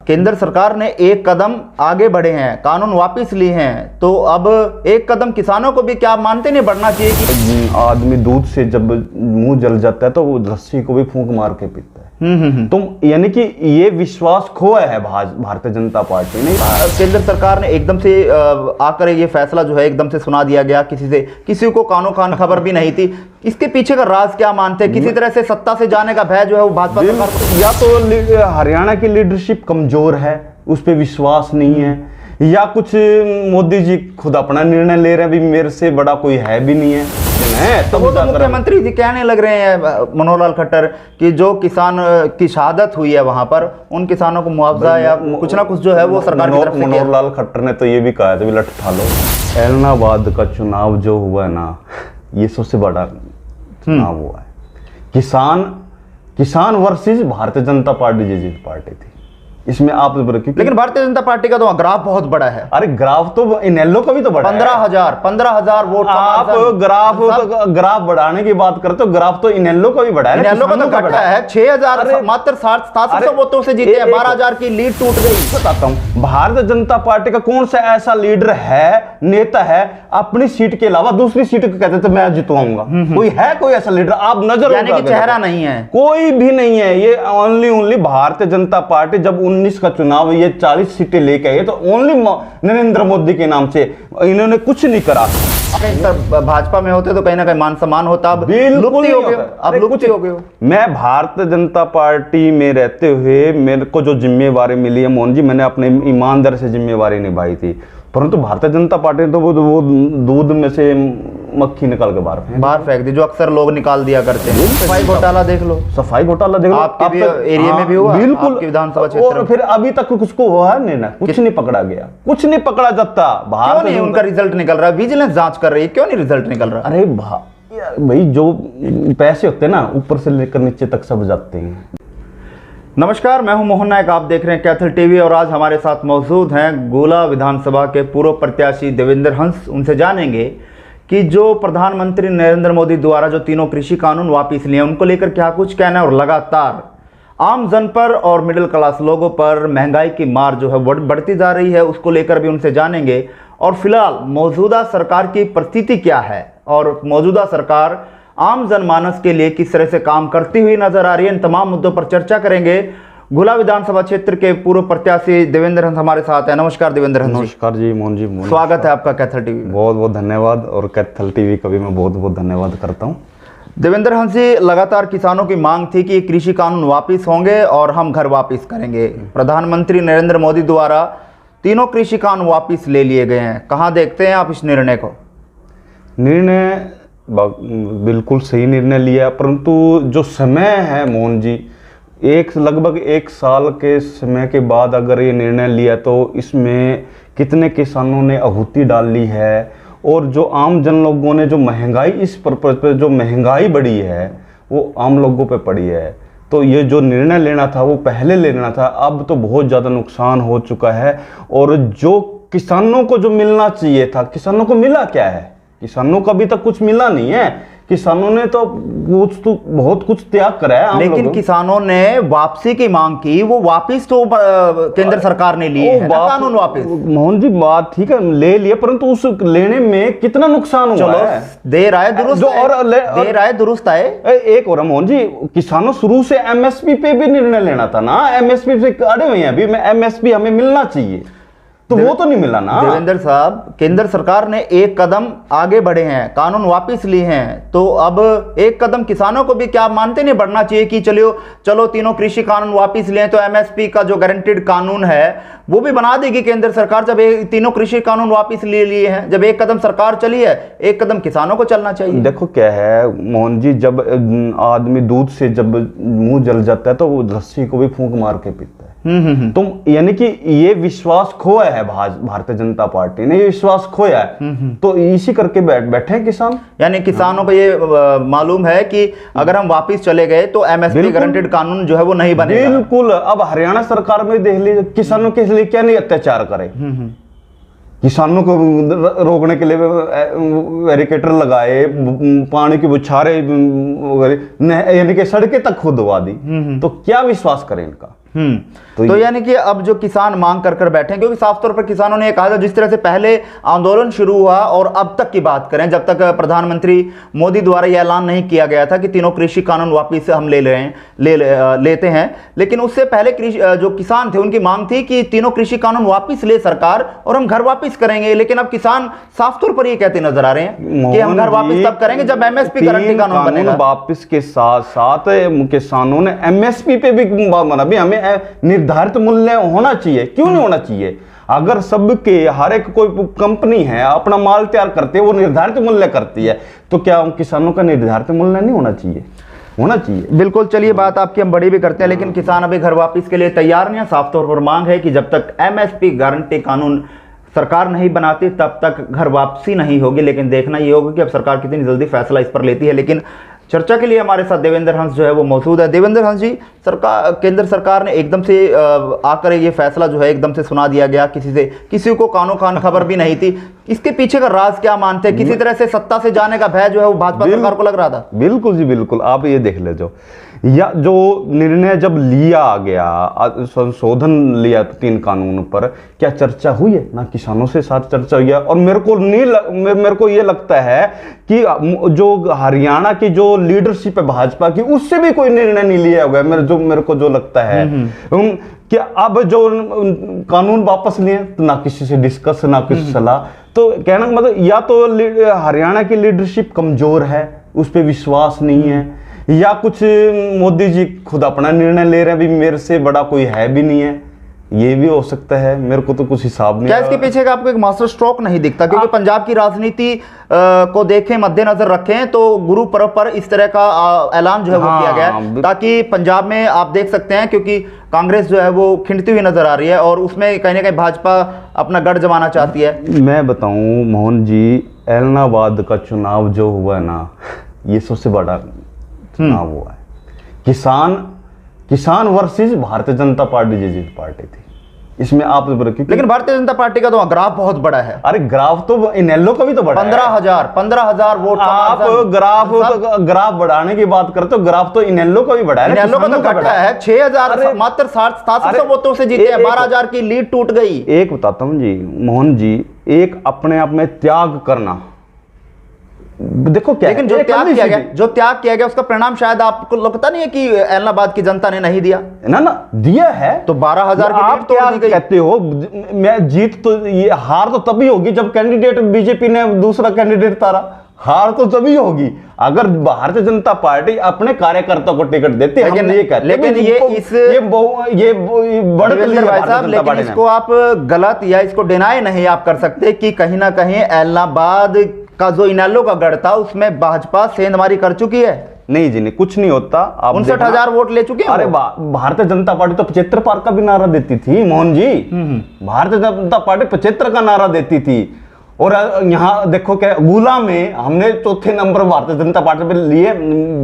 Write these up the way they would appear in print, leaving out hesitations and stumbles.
केंद्र सरकार ने एक कदम आगे बढ़े हैं, कानून वापस लिए हैं, तो अब एक कदम किसानों को भी क्या मानते नहीं बढ़ना चाहिए कि आदमी दूध से जब मुंह जल जाता है तो वो लस्सी को भी फूंक मार के पीता है। तो यानी कि ये विश्वास खोया है भारतीय जनता पार्टी ने। केंद्र सरकार ने एकदम से आकर ये फैसला जो है एकदम से सुना दिया गया, किसी को कानो कान खबर भी नहीं थी। इसके पीछे का राज क्या मानते हैं? किसी तरह से सत्ता से जाने का भय जो है वो भाजपा सरकार को, या तो हरियाणा की लीडरशिप कमजोर है, उस पर विश्वास नहीं है, या कुछ मोदी जी खुद अपना निर्णय ले रहे हैं, भी मेरे से बड़ा कोई है भी नहीं है। तो वो तो मुख्यमंत्री जी कहने लग रहे हैं मनोहर लाल खट्टर कि जो किसान की शहादत हुई है वहां पर उन किसानों को मुआवजा या कुछ ना कुछ जो है वो सरकार की तरफ से। मनोहर लाल खट्टर ने तो ये भी कहा था, लठ उठा लो। ऐलनाबाद का चुनाव जो हुआ है ना, ये सबसे बड़ा चुनाव हुआ है। किसान वर्सेस भारतीय जनता पार्टी जीत पार्टी थी इसमें आप। लेकिन भारतीय जनता पार्टी का तो ग्राफ बहुत बड़ा है। अरे ग्राफ तो इनेलो का भी तो बड़ा है। 15,000 वोट। आप ग्राफ बढ़ाने की बात करते हो, ग्राफ तो इनेलो का भी बड़ा है। इनेलो का तो घटा है 6,000 मात्र 700 वोटों से जीते हैं। 12,000 की लीड टूट गई। बताता हूं, भारतीय जनता पार्टी का कौन सा ऐसा लीडर है, नेता है, अपनी सीट के अलावा दूसरी सीट को कहते थे मैं जितवाऊंगा? कोई है कोई ऐसा लीडर? आप नजर, यानी कि चेहरा नहीं है, कोई भी नहीं है। ये ओनली भारतीय जनता पार्टी जब 19 का चुनाव ये 40 सीटें लेके आई तो ओनली नरेंद्र मोदी के नाम से, इन्होंने कुछ नहीं करा। भाजपा में होते तो कहीं ना कहीं मान सम्मान होता। अब बिल्कुल हो गए, अब लुप्त हो गए। मैं भारतीय जनता पार्टी में रहते हुए मेरे को जो जिम्मेवारी मिली है मोहन जी, मैंने अपने ईमानदारी से जिम्मेवारी निभाई थी, परंतु भारतीय जनता पार्टी ने तो वो दूध में से मक्खी निकाल के बाहर फेंक दी, जो अक्सर लोग निकाल दिया करते हैं। सफाई घोटाला देख लो, सफाई घोटाला देख लो, आपके भी एरिया में भी हुआ, बिल्कुल आपके विधानसभा क्षेत्र में। फिर अभी तक उसको हुआ नहीं ना, कुछ नहीं पकड़ा गया, कुछ नहीं पकड़ा जाता। क्यों नहीं उनका रिजल्ट निकल रहा है? विजिलेंस जांच कर रही है, क्यों नहीं रिजल्ट निकल रहा? अरे भाई, जो पैसे होते हैं ना, ऊपर से लेकर नीचे तक सब जाते हैं। नमस्कार, मैं हूं मोहन नायक, आप देख रहे हैं कैथल टीवी और आज हमारे साथ मौजूद हैं गोला विधानसभा के पूर्व प्रत्याशी देवेंद्र हंस। उनसे जानेंगे कि जो प्रधानमंत्री नरेंद्र मोदी द्वारा जो तीनों कृषि कानून वापस लिए उनको लेकर क्या कुछ कहना है, और लगातार आम जन पर और मिडिल क्लास लोगों पर महंगाई की मार जो है बढ़ती जा रही है, उसको लेकर भी उनसे जानेंगे। और फिलहाल मौजूदा सरकार की परिस्थिति क्या है और मौजूदा सरकार आम जनमानस के लिए किस तरह से काम करती हुई नजर आ रही है, इन तमाम मुद्दों पर चर्चा करेंगे। गोला विधानसभा क्षेत्र के पूर्व प्रत्याशी देवेंद्र हंस हमारे साथ है। नमस्कार देवेंद्र हंस। नमस्कार जी मोहन जी, स्वागत है आपका कैथल टीवी। बहुत बहुत धन्यवाद, और कैथल टीवी का भी मैं बहुत बहुत धन्यवाद करता हूँ। देवेंद्र हंस जी, लगातार किसानों की मांग थी कि कृषि कानून वापस होंगे और हम घर वापस करेंगे। प्रधानमंत्री नरेंद्र मोदी द्वारा तीनों कृषि कानून वापस ले लिए गए हैं, कहाँ देखते हैं आप इस निर्णय को? निर्णय बिल्कुल सही निर्णय लिया, परंतु जो समय है मोहन जी, लगभग 1 साल के समय के बाद अगर ये निर्णय लिया तो इसमें कितने किसानों ने आहुति डाल ली है, और जो आम जन लोगों ने जो महंगाई, इस पर्पज पे जो महंगाई बढ़ी है वो आम लोगों पे पड़ी है। तो ये जो निर्णय लेना था वो पहले लेना था, अब तो बहुत ज़्यादा नुकसान हो चुका है। और जो किसानों को जो मिलना चाहिए था, किसानों को मिला क्या है? किसानों का अभी तक कुछ मिला नहीं है। किसानों ने तो बहुत कुछ त्याग करा है, लेकिन किसानों ने वापसी की मांग की, वो वापस तो केंद्र सरकार ने लिए है ना कानून वापस। मोहन जी बात ठीक है, ले लिया, परंतु उस लेने में कितना नुकसान हुआ है? देर आए दुरुस्त आए। एक और मोहन जी, किसानों शुरू से एमएसपी पे भी निर्णय लेना था ना, एमएसपी से अड़े हुए हैं अभी, एमएसपी हमें मिलना चाहिए, तो वो तो नहीं मिला ना। देवेंद्र साहब, केंद्र सरकार ने एक कदम आगे बढ़े हैं, कानून वापस लिए हैं, तो अब एक कदम किसानों को भी क्या मानते नहीं बढ़ना चाहिए कि चलो तीनों कृषि कानून वापस लिए तो एमएसपी का जो गारंटीड कानून है वो भी बना देगी केंद्र सरकार। जब तीनों कृषि कानून वापस ले लिए हैं, जब एक कदम सरकार चली है, एक कदम किसानों को चलना चाहिए। देखो क्या है मोहन जी, जब आदमी दूध से जब मुंह जल जाता है तो वो लस्सी को भी फूंक मार के पीता है। तो यानी कि ये विश्वास खोया है भारतीय जनता पार्टी ने, ये विश्वास खोया है, तो इसी करके बैठे हैं किसान। यानी किसानों को ये मालूम है कि अगर हम वापस चले गए तो एमएसपी गारंटीड कानून जो है वो नहीं बनेगा। बिल्कुल। अब हरियाणा सरकार में देख लीजिए, किसानों के लिए क्या नहीं अत्याचार करे, किसानों को रोकने के लिए बैरिकेटर लगाए, पानी की बुछारे, यानी कि सड़कें तक खुदवा दी, तो क्या विश्वास करें इनका? तो यानी कि अब जो किसान मांग कर कर बैठे हैं, क्योंकि साफ तौर पर किसानों ने कहा था, जिस तरह से पहले आंदोलन शुरू हुआ और अब तक की बात करें, जब तक प्रधानमंत्री मोदी द्वारा यह ऐलान नहीं किया गया था कि तीनों कृषि कानून वापस हम लेते हैं, लेकिन उससे पहले जो किसान थे उनकी मांग थी कि तीनों कृषि कानून वापस ले सरकार और हम घर वापस करेंगे। लेकिन अब किसान साफ तौर पर ये कहते नजर आ रहे हैं कि हम घर वापस तब करेंगे जब एमएसपी गारंटी कानून बनेगा। वापस के साथ साथ किसानों ने एमएसपी पे भी माना, भी हमें निर्धारित मूल्य होना चाहिए। क्यों नहीं होना चाहिए? अगर सबके हर एक कोई कंपनी है अपना माल तैयार करती है, वो निर्धारित मूल्य करती है, तो क्या किसानों का निर्धारित मूल्य नहीं होना चाहिए? होना चाहिए। बिल्कुल। चलिए, बात आपकी हम बड़ी भी करते हैं, लेकिन किसान अभी घर वापस के लिए तैयार नहीं है। साफ तौर पर मांग है कि जब तक एमएसपी गारंटी कानून सरकार नहीं बनाती तब तक घर वापसी नहीं होगी। लेकिन देखना ये होगा कि अब सरकार कितनी जल्दी फैसला इस पर लेती है। लेकिन चर्चा के लिए हमारे साथ देवेंद्र हंस जो है वो मौजूद है। देवेंद्र हंस जी, केंद्र सरकार ने एकदम से आकर ये फैसला जो है एकदम से सुना दिया गया, किसी को कानो कान खबर भी नहीं थी। इसके पीछे का राज क्या मानते हैं? किसी तरह से सत्ता से जाने का भय जो है वो भाजपा सरकार को लग रहा था? बिल्कुल जी, बिल्कुल। आप ये देख ले, जो निर्णय जब लिया गया, संशोधन लिया 3 कानून पर, क्या चर्चा हुई है? ना किसानों से साथ चर्चा हुई है। और मेरे को ये लगता है कि जो हरियाणा की जो लीडरशिप है भाजपा की, उससे भी कोई निर्णय नहीं लिया होगा। मेरे को जो लगता है कि अब जो कानून वापस लिए तो ना किसी से डिस्कस, ना किसी से सलाह। तो कहना मतलब या तो हरियाणा की लीडरशिप कमजोर है, उस पर विश्वास नहीं है, या कुछ मोदी जी खुद अपना निर्णय ले रहे हैं, भी मेरे से बड़ा कोई है भी नहीं है। ये भी हो सकता है, मेरे को तो कुछ हिसाब नहीं। क्या इसके पीछे का आपको एक मास्टर स्ट्रोक नहीं दिखता? क्योंकि पंजाब की राजनीति को देखें, मद्देनजर रखें, तो गुरु पर्व पर इस तरह का ऐलान जो है वो किया गया है, ताकि पंजाब में आप देख सकते हैं, क्योंकि कांग्रेस जो है वो खिंडती हुई नजर आ रही है और उसमें कहीं ना कहीं भाजपा अपना गढ़ जमाना चाहती है। मैं बताऊं मोहन जी, एलनाबाद का चुनाव जो हुआ है ना, ये सबसे बड़ा चुनाव हुआ है। किसान वर्सेस भारतीय जनता पार्टी जैसी पार्टी थी इसमें। आप लेकिन भारतीय जनता पार्टी का तो ग्राफ बहुत बड़ा है। अरे ग्राफ तो इनेलो का भी तो बड़ा 15,000 वोट। आप ग्राफ बढ़ाने की बात करते हो, ग्राफ तो इनेलो का भी बड़ा है। इनेलो का तो घटा है, 6,000 मात्र 700 वोटों से जीते हैं, 12,000 की लीड टूट गई। एक बताता हूं जी मोहन जी, एक अपने आप में त्याग करना, देखो क्या, लेकिन जो त्याग किया गया उसका परिणाम शायद आपको लगता नहीं है कि एलनाबाद की जनता ने नहीं दिया? ना दिया है। तो 12,000 की आप क्या कहते हो? मैं जीत तो, ये हार तो तभी होगी जब कैंडिडेट बीजेपी ने दूसरा कैंडिडेट तारा। हार तो तभी होगी अगर भारतीय जनता पार्टी अपने कार्यकर्ता को टिकट देती है। लेकिन इसको आप गलत या इसको डिनाई नहीं आप कर सकते कि कहीं ना कहीं एलनाबाद का जो इनेलो का गढ़ था उसमें भाजपा सेंधमारी कर चुकी है। नहीं जी, नहीं, कुछ नहीं होता। 59,000 वोट ले चुके हैं। अरे भारतीय जनता पार्टी तो 75 पार का भी नारा देती थी मोहन जी। भारतीय जनता पार्टी 75 का नारा देती थी। और यहाँ देखो क्या, गुला में हमने चौथे नंबर भारतीय जनता पार्टी पे लिए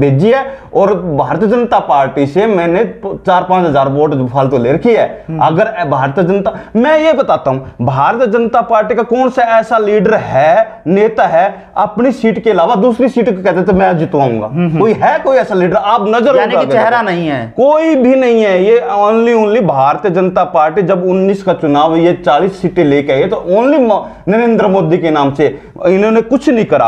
भेजी है, और भारतीय जनता पार्टी से मैंने 4-5 हजार वोट फालतू ले रखी है। अगर भारतीय जनता, मैं ये बताता हूं, भारतीय जनता पार्टी का कौन सा ऐसा लीडर है, नेता है, अपनी सीट के अलावा दूसरी सीट को कहते थे मैं जितवाऊंगा? कोई है कोई ऐसा लीडर? आप नजर, यानी कि चेहरा नहीं है, कोई भी नहीं है। ये ओनली भारतीय जनता पार्टी जब 19 का चुनाव ये 40 सीटें लेके आई तो ओनली नरेंद्र मोदी के नाम से इन्होंने कुछ नहीं करा।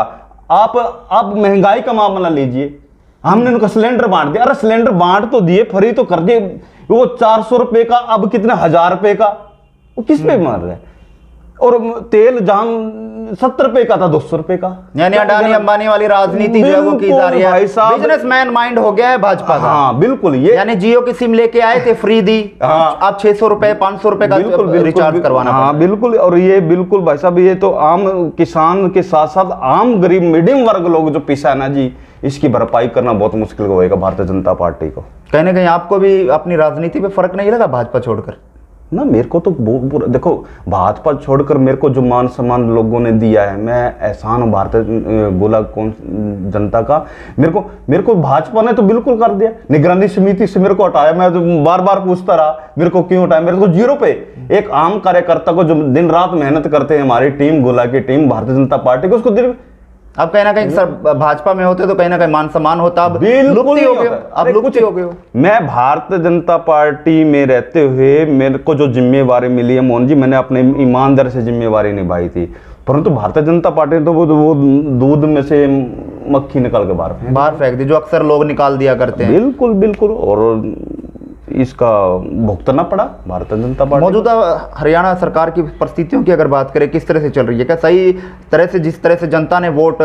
आप महंगाई का मामला लीजिए, हमने उनका सिलेंडर बांट दिया। अरे सिलेंडर बांट तो दिए, फ्री तो कर दिए, वो 400 रुपए का अब कितने 1000 रुपए का, वो किस पे मार रहे हैं? और तेल जहां 70 रुपए का था 200 रुपए का। यानी अडानी अंबानी वाली राजनीति जो है वो की जा रही है। बिजनेसमैन माइंड हो गया है भाजपा का। हाँ बिल्कुल। ये यानी जियो की सिम लेके आए थे, फ्री दी, आप 600 रुपए 500 रुपए का रिचार्ज करवाना। हाँ बिल्कुल। और ये बिल्कुल भाई साहब, ये तो आम किसान के साथ साथ आम गरीब मीडियम वर्ग लोग जो पिसा है ना जी, इसकी भरपाई करना बहुत मुश्किल होगा भारतीय जनता पार्टी को। कहीं ना कहीं आपको भी अपनी राजनीति पे फर्क नहीं लगा भाजपा छोड़कर? ना, मेरे को तो देखो, भाजपा छोड़कर मेरे को जो मान सम्मान लोगों ने दिया है, मैं एहसान हूँ भारतीय गोला कौन जनता का। मेरे को भाजपा ने तो बिल्कुल कर दिया। निगरानी समिति से मेरे को हटाया, मैं तो बार बार पूछता रहा मेरे को क्यों हटाया। मेरे को 0 पे एक आम कार्यकर्ता को जो दिन रात मेहनत करते हैं, हमारी टीम, गोला की टीम, भारतीय जनता पार्टी को, उसको अब कहीं ना कहीं सर भाजपा में होते तो कहीं ना कहीं मान सम्मान होता, अब लुप्त हो गए, अब लुप्त हो गए। मैं भारतीय जनता पार्टी में रहते हुए मेरे को जो जिम्मेवारी मिली है मोहन जी, मैंने अपने ईमानदारी से जिम्मेवारी निभाई थी, परंतु भारतीय जनता पार्टी ने तो वो दूध में से मक्खी निकाल के बाहर फेंक दी, जो अक्सर लोग निकाल दिया करते हैं। बिल्कुल बिल्कुल, और इसका भुगतना पड़ा भारतीय जनता पार्टी। मौजूदा हरियाणा सरकार की परिस्थितियों की अगर बात करें, किस तरह से चल रही है? क्या सही तरह से, जिस तरह से जनता ने वोट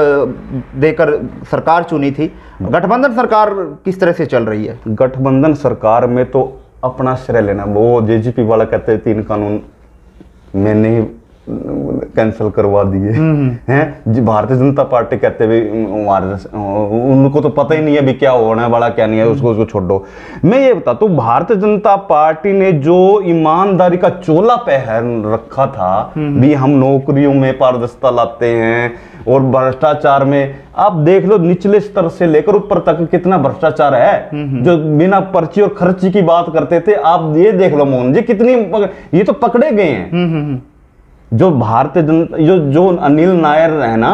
देकर सरकार चुनी थी, गठबंधन सरकार किस तरह से चल रही है? गठबंधन सरकार में तो अपना श्रेय लेना, वो जेजेपी वाला कहते हैं 3 कानून मैंने ही कैंसिल करवा दिए हैं, भारतीय जनता पार्टी कहते हुए उनको तो पता ही नहीं है भी क्या होने वाला क्या नहीं है, उसको छोड़ो। मैं ये बताता हूँ, भारतीय जनता पार्टी ने जो ईमानदारी का चोला पहन रखा था भी, हम नौकरियों में पारदर्शिता लाते हैं और भ्रष्टाचार में, आप देख लो निचले स्तर से लेकर ऊपर तक कितना भ्रष्टाचार है। जो बिना पर्ची और खर्ची की बात करते थे, आप ये देख लो मोहन जी, कितनी ये तो पकड़े गए हैं। जो भारतीय जनता जो अनिल नायर है ना,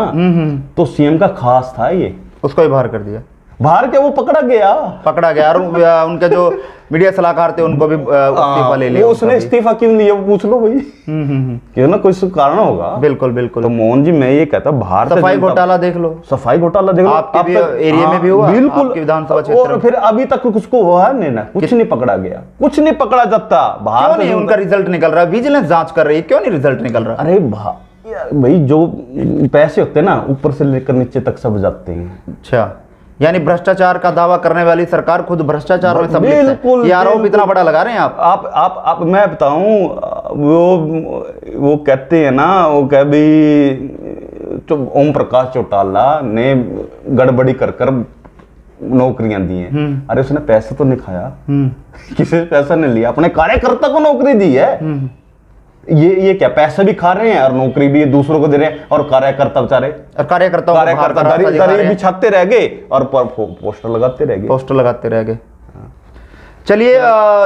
तो सीएम का खास था, ये उसको ही बाहर कर दिया, बाहर के वो पकड़ा गया और उनके जो मीडिया सलाहकार थे उनको भी इस्तीफा ले लिया। उसने इस्तीफा क्यों लिया वो पूछ लो भाई, क्यों ना कोई कारण होगा। बिल्कुल बिल्कुल। तो मोहन जी मैं ये कहता हूँ, भारत सफाई घोटाला देख लो, सफाई घोटाला देख लो, आपके एरिया में भी हुआ, बिल्कुल विधानसभा क्षेत्र में, फिर अभी तक उसको हुआ नहीं ना, कुछ नहीं पकड़ा गया, कुछ नहीं पकड़ा जाता। भारत नहीं उनका रिजल्ट निकल रहा है, विजिलेंस जांच कर रही है, क्यों नहीं रिजल्ट निकल रहा? अरे भाई जो पैसे होते हैं ना, ऊपर से लेकर नीचे तक सब जाते हैं। अच्छा, यानी भ्रष्टाचार का दावा करने वाली सरकार खुद भ्रष्टाचार में सम्मिलित है। बिल्कुल, ये आरोप इतना बड़ा लगा रहे हैं आप मैं बताऊं, वो कहते हैं ना, वो कह भी तो ओम प्रकाश चौटाला ने गड़बड़ी कर नौकरियां दी हैं। अरे उसने पैसा तो नहीं खाया, किसी से पैसा नहीं लिया, अपने कार्यकर्ता को नौकरी दी है। ये क्या पैसा भी खा रहे हैं और नौकरी भी दूसरों को दे रहे हैं, और कार्यकर्ता बेचारे दरी बिछाते रह गए और पोस्टर लगाते रह गए। चलिए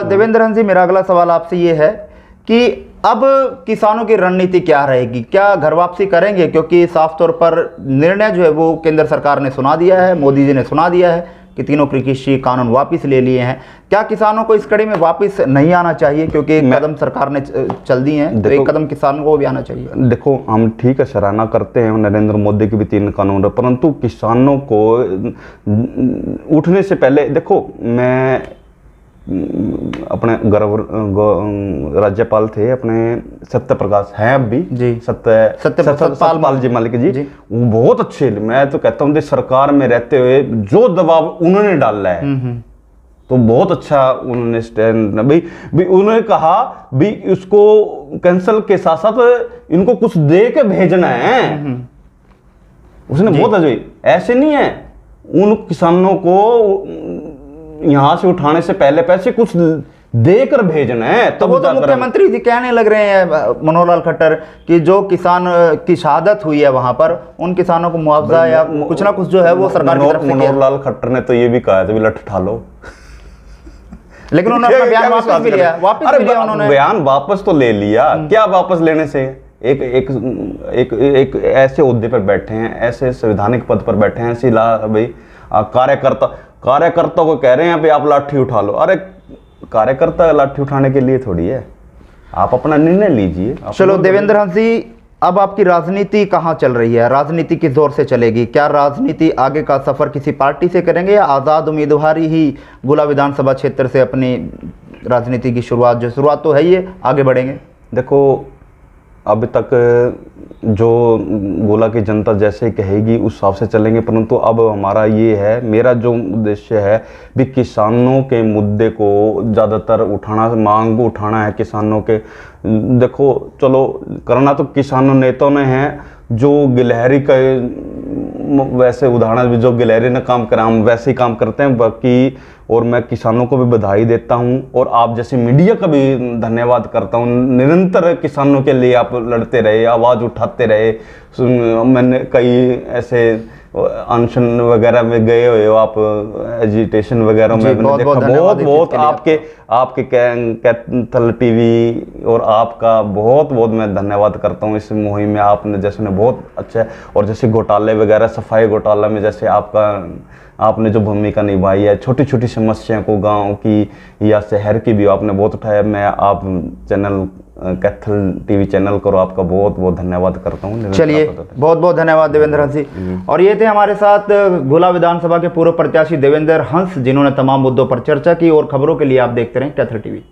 देवेंद्र हंस जी, मेरा अगला सवाल आपसे ये है कि अब किसानों की रणनीति क्या रहेगी? क्या घर वापसी करेंगे? क्योंकि साफ तौर पर निर्णय जो है वो केंद्र सरकार ने सुना दिया है, मोदी जी ने सुना दिया है कि तीनों कृषि कानून वापस ले लिए हैं। क्या किसानों को इस कड़ी में वापस नहीं आना चाहिए? क्योंकि कदम सरकार ने चल दी हैं, तो एक कदम किसानों को भी आना चाहिए। देखो, हम ठीक है सराहना करते हैं नरेंद्र मोदी के भी 3 कानून, परंतु किसानों को उठने से पहले देखो, मैं अपने राज्यपाल थे अपने सत्यप्रकाश हैं अब भी जी, सत्यपाल जी मलिक जी, वो बहुत अच्छे, मैं तो कहता हूँ सरकार में रहते हुए जो दबाव उन्होंने डाला है तो बहुत अच्छा उन्होंने स्टैंड भी उन्होंने कहा भी उसको कैंसिल के साथ साथ इनको कुछ दे के भेजना है। उसने बहुत अच्छे, ऐसे नहीं है उन किसानों को यहां से उठाने से पहले पैसे कुछ देकर भेजना है। तो वो तो मुख्यमंत्री जी कहने लग रहे हैं मनोहर लाल खट्टर कि जो किसान की शहादत हुई है वहां पर, उन किसानों को मुआवजा या कुछ ना कुछ जो है वो सरकार की तरफ से। मनोहर लाल खट्टर ने तो ये भी कहा था, लठ उठा लो, लेकिन उन्होंने अपना बयान वापस भी लिया, उन्होंने बयान वापस तो ले लिया। क्या वापस लेने से, एक ऐसे ओहदे पर बैठे हैं, ऐसे संवैधानिक पद पर बैठे हैं, ऐसे भाई कार्यकर्ता को कह रहे हैं भाई आप लाठी उठा लो। अरे कार्यकर्ता लाठी उठाने के लिए थोड़ी है, आप अपना निर्णय लीजिए। चलो देवेंद्र हंस जी, अब आपकी राजनीति कहाँ चल रही है? राजनीति किस दौर से चलेगी? क्या राजनीति आगे का सफर किसी पार्टी से करेंगे या आज़ाद उम्मीदवारी ही गोला विधानसभा क्षेत्र से अपनी राजनीति की शुरुआत तो है ही, आगे बढ़ेंगे? देखो, अभी तक जो गोला की जनता जैसे कहेगी उस हिसाब से चलेंगे, परंतु अब हमारा ये है, मेरा जो उद्देश्य है भी किसानों के मुद्दे को ज़्यादातर उठाना, मांग उठाना है किसानों के। देखो चलो, करना तो किसानों नेताओं ने है, जो गिलहरी का वैसे उदाहरण भी, जो गिलहरी ने काम करा हम वैसे ही काम करते हैं बाकी। और मैं किसानों को भी बधाई देता हूं और आप जैसे मीडिया का भी धन्यवाद करता हूं। निरंतर किसानों के लिए आप लड़ते रहे, आवाज़ उठाते रहे। मैंने कई ऐसे अनशन वगैरह में गए हुए हो आप, एजिटेशन वगैरह में मैंने देखा। बहुत बहुत आपके कैथल टीवी और आपका बहुत बहुत मैं धन्यवाद करता हूँ इस मुहिम में। आपने जैसे बहुत अच्छा है, और जैसे घोटाले वगैरह, सफाई घोटाला में जैसे आपने जो भूमिका निभाई है, छोटी छोटी समस्याओं को गांव की या शहर की भी आपने बहुत उठाया। मैं आप चैनल कैथल टीवी चैनल को आपका बहुत बहुत धन्यवाद करता हूँ। चलिए, बहुत बहुत धन्यवाद देवेंद्र हंस जी। और ये थे हमारे साथ गोला विधानसभा के पूर्व प्रत्याशी देवेंद्र हंस, जिन्होंने तमाम मुद्दों पर चर्चा की। और खबरों के लिए आप देखते रहें कैथल टीवी।